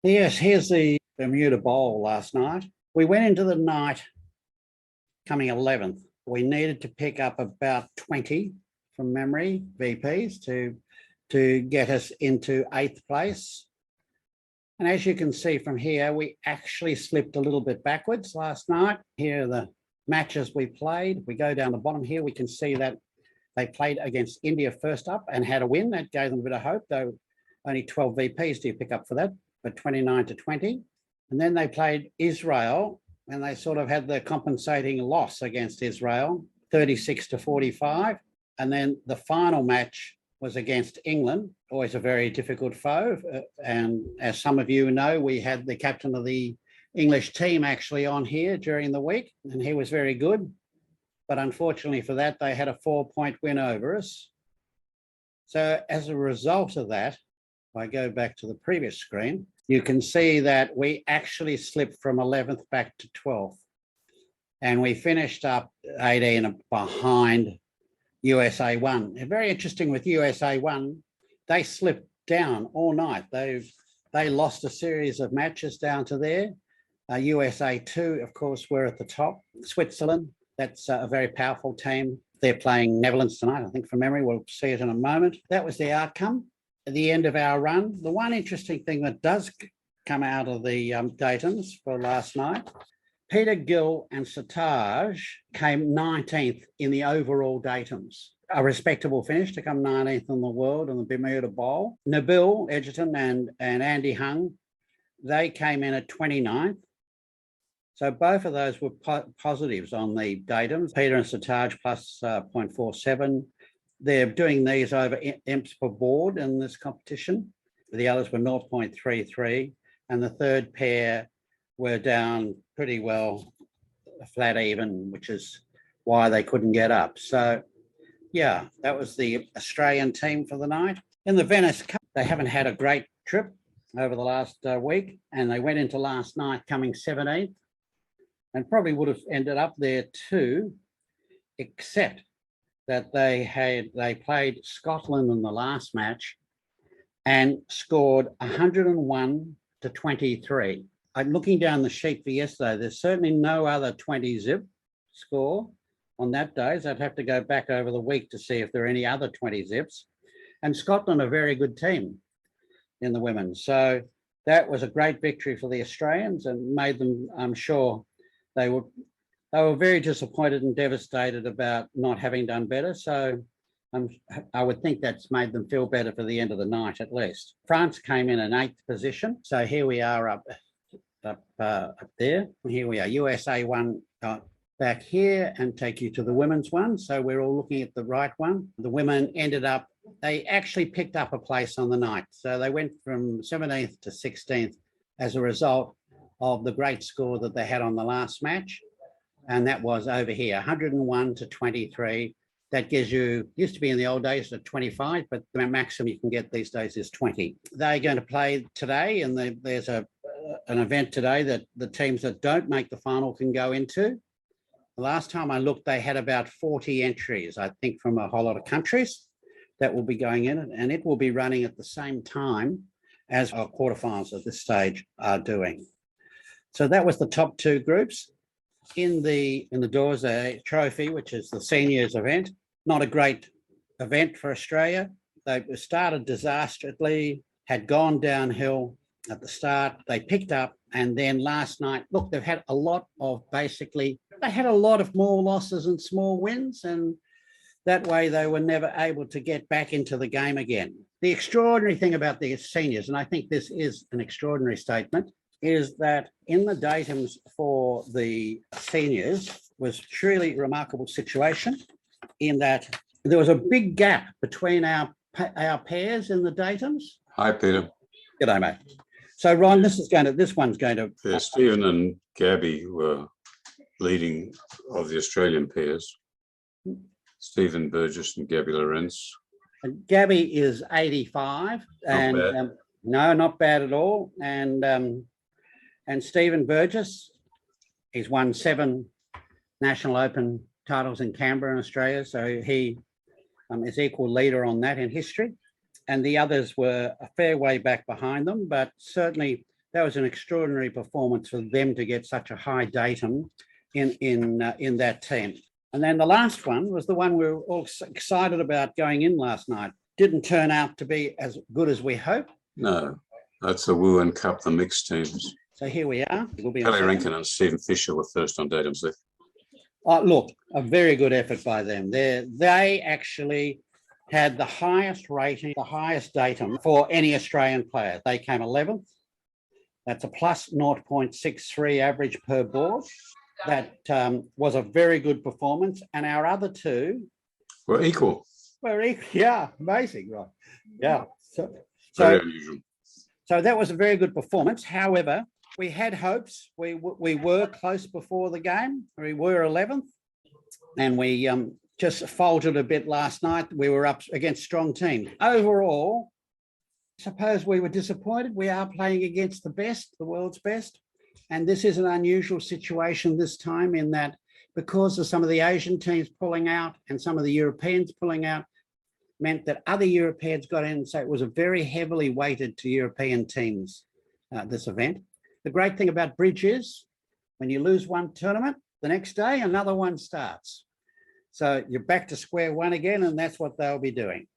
Yes, here's the Bermuda Bowl last night. We went into the night coming 11th. We needed to pick up about 20 from memory VPs to get us into 8th place. And as you can see from here, we actually slipped a little bit backwards last night. Here are the matches we played. We go down the bottom here, we can see that they played against India first up and had a win. That gave them a bit of hope, though only 12 VPs do you pick up for that, but 29-20. And then they played Israel, and they sort of had the compensating loss against Israel, 36-45. And then the final match was against England, always a very difficult foe. And as some of you know, we had the captain of the English team actually on here during the week, and he was very good. But unfortunately for that, they had a 4-point win over us. So as a result of that, if I go back to the previous screen, you can see that we actually slipped from 11th back to 12th. And we finished up 18 behind USA 1. Very interesting with USA 1, they slipped down all night. They lost a series of matches down to there. USA 2, of course, were at the top. Switzerland, that's a very powerful team. They're playing Netherlands tonight, I think, from memory. We'll see it in a moment. That was the outcome at the end of our run. The one interesting thing that does come out of the datums for last night, Peter Gill and Sataj came 19th in the overall datums. A respectable finish to come 19th in the world in the Bermuda Bowl. Nabil Edgerton and Andy Hung, they came in at 29th. So both of those were positives on the datums. Peter and Sataj plus 0.47. They're doing these over EMPs per board in this competition. The others were 0.33. And the third pair were down pretty well, flat even, which is why they couldn't get up. So, yeah, that was the Australian team for the night. In the Venice Cup, they haven't had a great trip over the last week, and they went into last night coming 17th. And probably would have ended up there too, except that they played Scotland in the last match and scored 101-23. I'm looking down the sheet for yesterday. There's certainly no other 20 zip score on that day. So I'd have to go back over the week to see if there are any other 20 zips. And Scotland, a very good team in the women. So that was a great victory for the Australians and made them, I'm sure, they were very disappointed and devastated about not having done better. So I would think that's made them feel better for the end of the night, at least. France came in 8th position. So here we are up there. Here we are, USA 1 back here, and take you to the women's one. So we're all looking at the right one. The women ended up, they actually picked up a place on the night. So they went from 17th to 16th as a result of the great score that they had on the last match. And that was over here, 101-23. That gives you, used to be in the old days at 25, but the maximum you can get these days is 20. They're going to play today, and there's an event today that the teams that don't make the final can go into. The last time I looked, they had about 40 entries, I think, from a whole lot of countries that will be going in, and it will be running at the same time as our quarterfinals at this stage are doing. So that was the top two groups. In the doors, a trophy, which is the seniors event. Not a great event for Australia. They started disastrously, had gone downhill at the start. They picked up, and then last night, look, they've had a lot of they had a lot of more losses and small wins, and that way they were never able to get back into the game again. The extraordinary thing about the seniors, and I think this is an extraordinary statement, is that in the datums for the seniors was truly a remarkable situation in that there was a big gap between our pairs in the datums. Hi, Peter. G'day, mate. So, Ron, this one's going to... Yeah, Stephen and Gabby were leading of the Australian pairs. Stephen Burgess and Gabby Lorenz. And Gabby is 85. And no, not bad at all. And Stephen Burgess, he's won 7 National Open titles in Canberra in Australia. So he is equal leader on that in history. And the others were a fair way back behind them, but certainly that was an extraordinary performance for them to get such a high datum in that team. And then the last one was the one we were all excited about going in last night. Didn't turn out to be as good as we hoped. No, that's the Wu and Cup, the mixed teams. So here we are. We'll be Kelly Rankin and Stephen Fisher were first on datums there. look, a very good effort by them. They actually had the highest rating, the highest datum for any Australian player. They came 11th. That's a plus 0.63 average per board. That was a very good performance. And our other two Were equal. were equal. Yeah, amazing, right? Yeah. Very unusual. So that was a very good performance. However, we had hopes. We were close before the game. We were 11th, and we just faltered a bit last night. We were up against strong teams. Overall, I suppose we were disappointed. We are playing against the best, the world's best. And this is an unusual situation this time in that because of some of the Asian teams pulling out and some of the Europeans pulling out, meant that other Europeans got in. So it was a very heavily weighted to European teams, this event. The great thing about bridge is when you lose one tournament, the next day, another one starts. So you're back to square one again, and that's what they'll be doing.